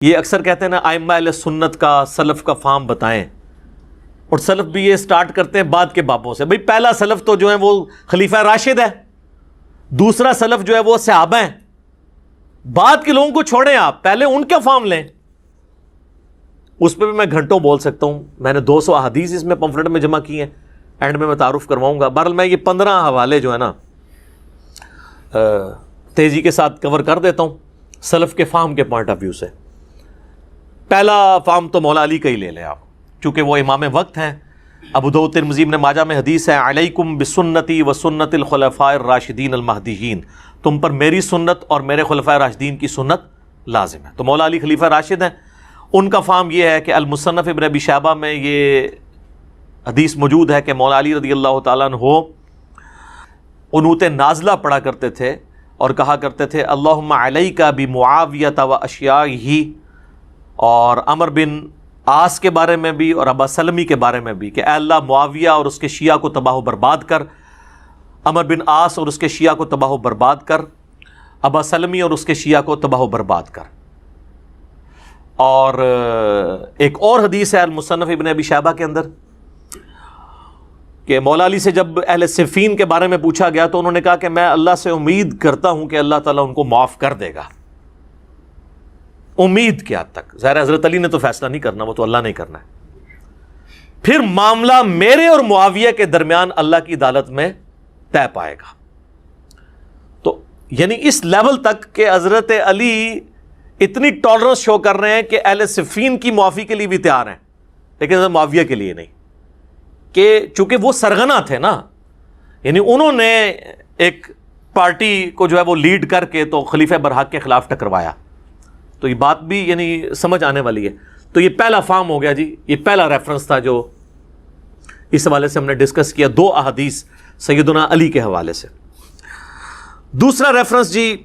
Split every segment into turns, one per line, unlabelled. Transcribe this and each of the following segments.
یہ اکثر کہتے ہیں نا ائمہ اہل سنت کا سلف کا فہم بتائیں، اور سلف بھی یہ سٹارٹ کرتے ہیں بعد کے بابوں سے. بھئی پہلا سلف تو جو ہے وہ خلیفہ راشد ہے، دوسرا سلف جو ہے وہ صحابہ ہیں. بعد کے لوگوں کو چھوڑیں، آپ پہلے ان کا فہم لیں. اس پہ بھی میں گھنٹوں بول سکتا ہوں. میں نے 200 احادیث اس میں پمفلٹ میں جمع کی ہیں، اینڈ میں تعارف کرواؤں گا. بہرحال میں یہ 15 حوالے جو ہے نا تیزی کے ساتھ کور کر دیتا ہوں سلف کے فہم کے پوائنٹ آف ویو سے. پہلا فہم تو مولا علی کا ہی لے لیں آپ، چونکہ وہ امام وقت ہیں. ابو داؤد ترمذی ابن ماجہ میں حدیث ہے، علیکم بسنتی و سنت الخلفاء الراشدین المہدیین، تم پر میری سنت اور میرے خلفاء راشدین کی سنت لازم ہے. تو مولا علی خلیفہ راشد ہیں. ان کا فہم یہ ہے کہ المصنف ابن ابی شیبہ میں یہ حدیث موجود ہے کہ مولا علی رضی اللہ تعالیٰ عنہ قنوت نازلہ پڑھا کرتے تھے اور کہا کرتے تھے اللہم علیک بمعاویہ و اشیاءہ، اور عمر بن عاص کے بارے میں بھی اور ابا سلمی کے بارے میں بھی کہ اے اللہ معاویہ اور اس کے شیعہ کو تباہ و برباد کر، عمر بن عاص اور اس کے شیعہ کو تباہ و برباد کر، ابا سلمی اور اس کے شیعہ کو تباہ و برباد کر. اور ایک اور حدیث ہے المصنف ابن ابی شیبہ کے اندر کہ مولا علی سے جب اہل صفین کے بارے میں پوچھا گیا تو انہوں نے کہا کہ میں اللہ سے امید کرتا ہوں کہ اللہ تعالیٰ ان کو معاف کر دے گا. امید کیا حد تک؟ ظاہر حضرت علی نے تو فیصلہ نہیں کرنا، وہ تو اللہ نے کرنا ہے. پھر معاملہ میرے اور معاویہ کے درمیان اللہ کی عدالت میں طے پائے گا. تو یعنی اس لیول تک کہ حضرت علی اتنی ٹالرنس شو کر رہے ہیں کہ اہل صفین کی معافی کے لیے بھی تیار ہیں، لیکن حضرت معاویہ کے لیے نہیں، کہ چونکہ وہ سرغنہ تھے نا، یعنی انہوں نے ایک پارٹی کو جو ہے وہ لیڈ کر کے تو خلیفہ برحق کے خلاف ٹکروایا. تو یہ بات بھی یعنی سمجھ آنے والی ہے. تو یہ پہلا فہم ہو گیا جی، یہ پہلا ریفرنس تھا جو اس حوالے سے ہم نے ڈسکس کیا، 2 احادیث سیدنا علی کے حوالے سے. دوسرا ریفرنس جی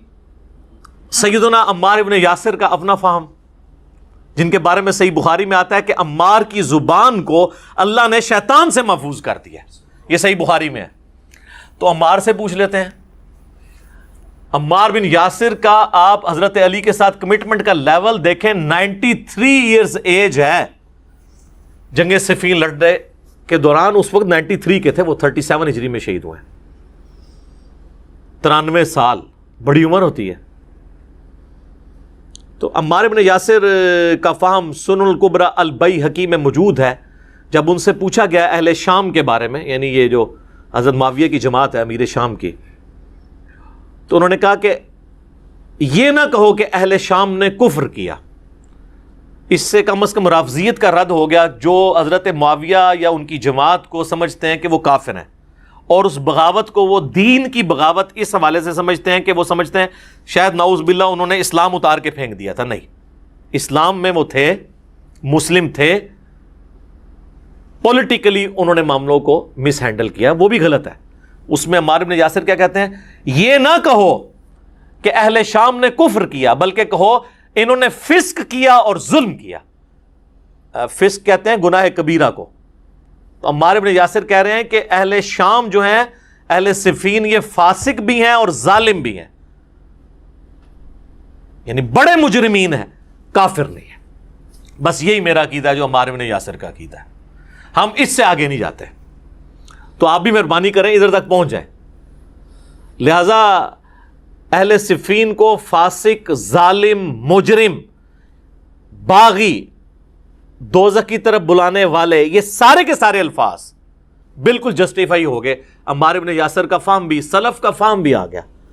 سیدنا عمار ابن یاسر کا اپنا فہم، جن کے بارے میں صحیح بخاری میں آتا ہے کہ عمار کی زبان کو اللہ نے شیطان سے محفوظ کر دیا. یہ صحیح بخاری میں ہے. تو عمار سے پوچھ لیتے ہیں. عمار بن یاسر کا آپ حضرت علی کے ساتھ کمٹمنٹ کا لیول دیکھیں، 93 ایئرز ایج ہے. جنگ صفین لڑنے کے دوران اس وقت 93 کے تھے، وہ 37 ہجری میں شہید ہوئے. 93 سال بڑی عمر ہوتی ہے. تو عمار بن یاسر کا فہم سنن الکبری البیہقی میں موجود ہے. جب ان سے پوچھا گیا اہل شام کے بارے میں، یعنی یہ جو حضرت معاویہ کی جماعت ہے امیر شام کی، تو انہوں نے کہا کہ یہ نہ کہو کہ اہل شام نے کفر کیا. اس سے کم از کم رافضیت کا رد ہو گیا جو حضرت معاویہ یا ان کی جماعت کو سمجھتے ہیں کہ وہ کافر ہیں، اور اس بغاوت کو وہ دین کی بغاوت اس حوالے سے سمجھتے ہیں کہ وہ سمجھتے ہیں شاید نعوذ باللہ انہوں نے اسلام اتار کے پھینک دیا تھا. نہیں، اسلام میں وہ تھے، مسلم تھے، پولیٹیکلی انہوں نے معاملوں کو مس ہینڈل کیا، وہ بھی غلط ہے. اس میں عمار بن یاسر کیا کہتے ہیں، یہ نہ کہو کہ اہل شام نے کفر کیا، بلکہ کہو انہوں نے فسق کیا اور ظلم کیا. فسق کہتے ہیں گناہ کبیرہ کو. تو عمار بن یاسر کہہ رہے ہیں کہ اہل شام جو ہیں، اہل صفین، یہ فاسق بھی ہیں اور ظالم بھی ہیں، یعنی بڑے مجرمین ہیں، کافر نہیں ہے. بس یہی میرا عقیدہ ہے جو عمار بن یاسر کا عقیدہ ہے. ہم اس سے آگے نہیں جاتے. تو آپ بھی مہربانی کریں ادھر تک پہنچ جائیں. لہذا اہل صفین کو فاسق، ظالم، مجرم، باغی، دوزخ کی طرف بلانے والے، یہ سارے کے سارے الفاظ بالکل جسٹیفائی ہو گئے. عمار بن یاسر کا فہم بھی، سلف کا فہم بھی آ گیا.